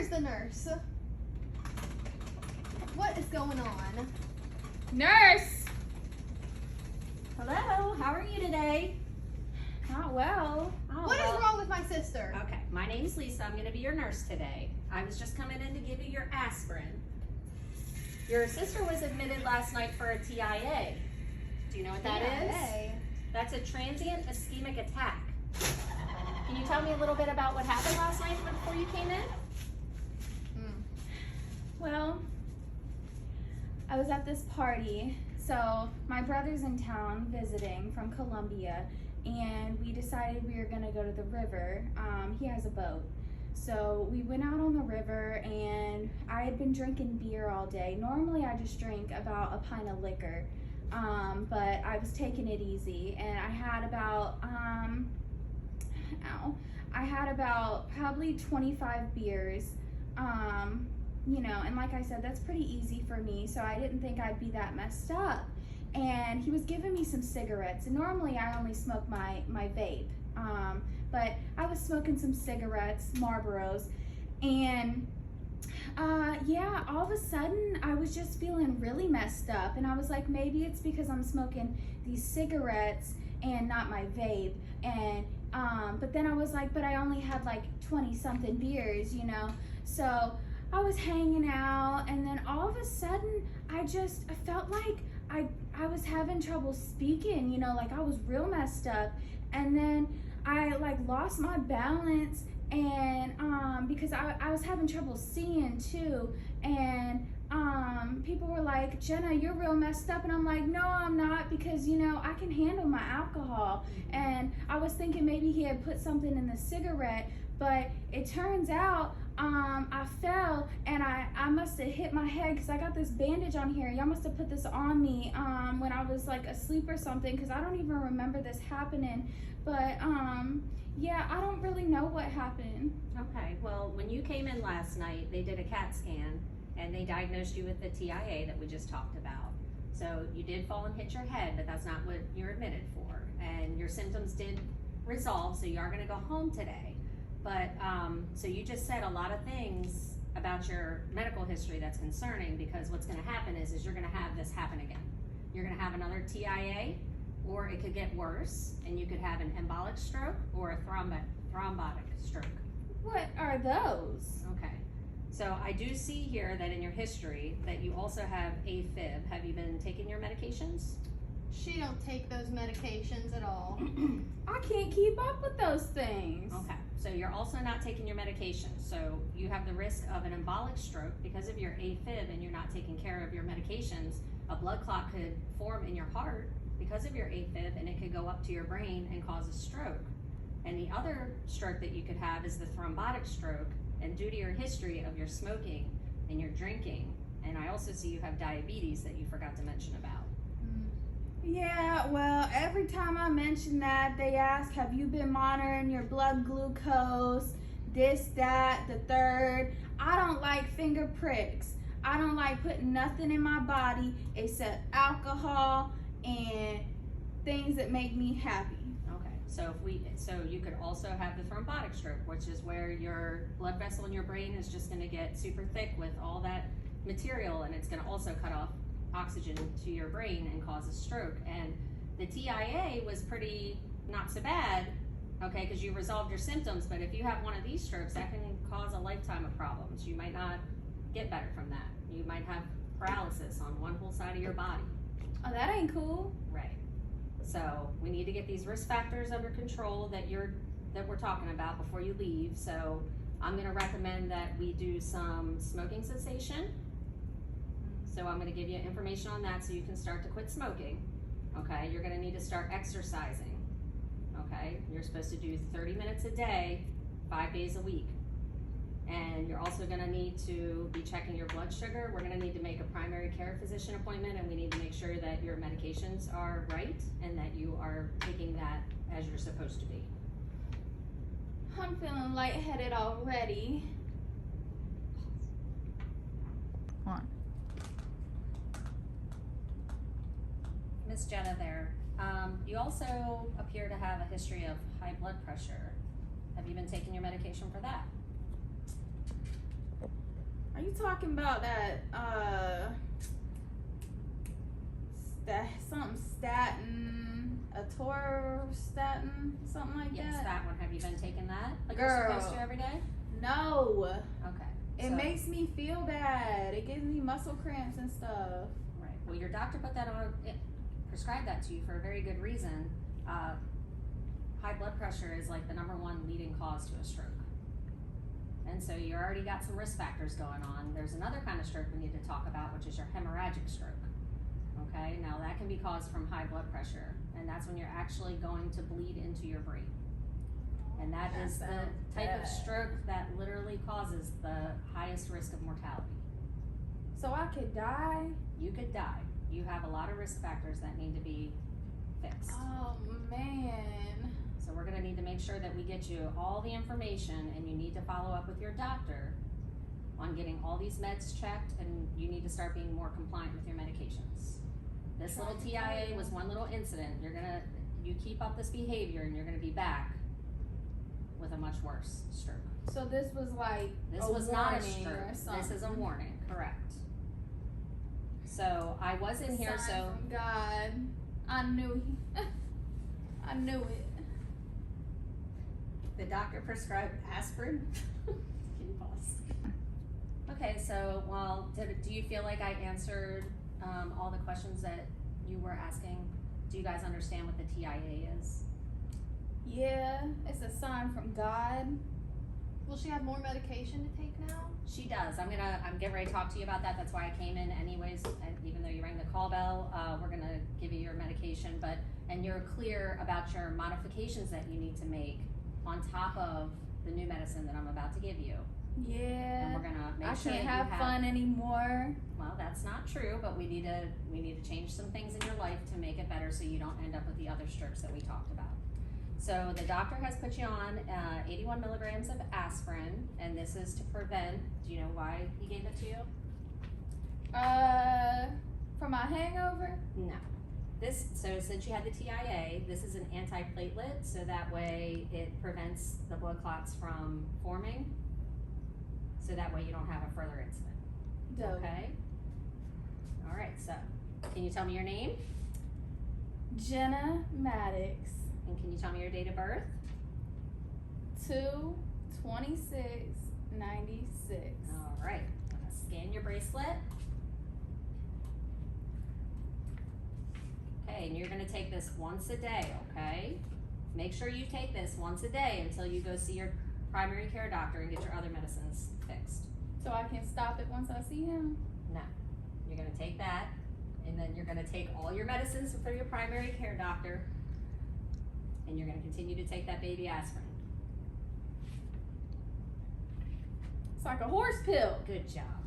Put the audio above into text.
Where's the nurse? What is going on? Nurse! Hello, how are you today? Not well. What is wrong with my sister? Okay, my name's Lisa. I'm going to be your nurse today. I was just coming in to give you your aspirin. Your sister was admitted last night for a TIA. Do you know what that is? That's a transient ischemic attack. Can you tell me a little bit about what happened last night before you came in? Well, I was at this party. So my brother's in town visiting from Colombia, and we decided we were gonna go to the river. He has a boat. So we went out on the river, and I had been drinking beer all day. Normally I just drink about a pint of liquor, but I was taking it easy, and I had about, probably 25 beers. You know, and like I said, that's pretty easy for me, so I didn't think I'd be that messed up. And he was giving me some cigarettes, and normally I only smoke my vape, but I was smoking some cigarettes, Marlboros, and yeah, all of a sudden I was just feeling really messed up, and I was like, maybe it's because I'm smoking these cigarettes and not my vape, and but then I was like, but I only had like 20 something beers, you know, so I was hanging out, and then all of a sudden I felt like I was having trouble speaking, you know, like I was real messed up, and then I like lost my balance, and because I was having trouble seeing too, and people were like, Jenna, you're real messed up, and I'm like, no, I'm not, because you know I can handle my alcohol. And I was thinking maybe he had put something in the cigarette, but it turns out I fell, and I must have hit my head, because I got this bandage on here. Y'all must have put this on me when I was like asleep or something, because I don't even remember this happening. But yeah, I don't really know what happened. Okay, well, when you came in last night, they did a CAT scan, and they diagnosed you with the TIA that we just talked about. So you did fall and hit your head, but that's not what you're admitted for. And your symptoms did resolve, so you are gonna go home today. But, so you just said a lot of things about your medical history that's concerning, because what's gonna happen is you're gonna have this happen again. You're gonna have another TIA, or it could get worse, and you could have an embolic stroke or a thrombotic stroke. What are those? Okay, so I do see here that in your history that you also have AFib. Have you been taking your medications? She don't take those medications at all. I can't keep up with those things. Okay, so you're also not taking your medications. So you have the risk of an embolic stroke because of your AFib, and you're not taking care of your medications. A blood clot could form in your heart because of your AFib, and it could go up to your brain and cause a stroke. And the other stroke that you could have is the thrombotic stroke, and due to your history of your smoking and your drinking, and I also see you have diabetes that you forgot to mention about. Yeah, well, every time I mention that, they ask, have you been monitoring your blood glucose, this, that, the third. I don't like finger pricks. I don't like putting nothing in my body except alcohol and things that make me happy. Okay, so you could also have the thrombotic stroke, which is where your blood vessel in your brain is just gonna get super thick with all that material, and it's gonna also cut off oxygen to your brain and cause a stroke. And the TIA was pretty not so bad, okay, because you resolved your symptoms, but if you have one of these strokes, that can cause a lifetime of problems. You might not get better from that. You might have paralysis on one whole side of your body. Oh, that ain't cool. Right. So we need to get these risk factors under control that we're talking about before you leave. So I'm gonna recommend that we do some smoking cessation. So I'm gonna give you information on that so you can start to quit smoking. Okay, you're gonna need to start exercising. Okay, you're supposed to do 30 minutes a day, 5 days a week. And you're also gonna need to be checking your blood sugar. We're gonna need to make a primary care physician appointment, and we need to make sure that your medications are right and that you are taking that as you're supposed to be. I'm feeling lightheaded already. Come on. Miss Jenna there, you also appear to have a history of high blood pressure. Have you been taking your medication for that? talking about that something statin, atorvastatin, something like Yes, that. that one. Have you been taking that? Like Girl. you're supposed to every day? No. Okay. It so- makes me feel bad. It gives me muscle cramps and stuff. Right. Well, your doctor put that on, prescribed that to you for a very good reason. High blood pressure is like the #1 leading cause to a stroke. And so you already got some risk factors going on. There's another kind of stroke we need to talk about, which is your hemorrhagic stroke. Okay, now that can be caused from high blood pressure, and that's when you're actually going to bleed into your brain. And that is the type of stroke that literally causes the highest risk of mortality. So I could die? You could die. You have a lot of risk factors that need to be fixed. Oh man. So we're gonna need to make sure that we get you all the information, and you need to follow up with your doctor on getting all these meds checked, and you need to start being more compliant with your medications. This little TIA was one little incident. You keep up this behavior and you're gonna be back with a much worse stroke. So this was like This a was not a warning stroke. or something. This is a warning, correct. So I was in here, Sign so from God. I knew I knew it. the doctor prescribed aspirin. Can you pause? Okay, so do you feel like I answered all the questions that you were asking? Do you guys understand what the TIA is? Yeah, it's a sign from God. Will she have more medication to take now? She does. I'm getting ready to talk to you about that. That's why I came in anyways. And even though you rang the call bell, we're gonna give you your medication, and you're clear about your modifications that you need to make on top of the new medicine that I'm about to give you. And Yeah. we're gonna make I sure can't that have fun anymore. Well, that's not true, but we need to change some things in your life to make it better so you don't end up with the other strokes that we talked about. So the doctor has put you on 81 milligrams of aspirin, and this is to prevent, do you know why he gave it to you? For my hangover? No. So since you had the TIA, this is an antiplatelet, so that way it prevents the blood clots from forming, so that way you don't have a further incident. Dope. Okay? All right, so can you tell me your name? Jenna Maddox. And can you tell me your date of birth? 2/26/96. All right, I'm gonna scan your bracelet. Okay, and you're gonna take this once a day, okay? Make sure you take this once a day until you go see your primary care doctor and get your other medicines fixed. So I can stop it once I see him? No, you're gonna take that, and then you're gonna take all your medicines for your primary care doctor, and you're gonna continue to take that baby aspirin. It's like a horse pill. Good job.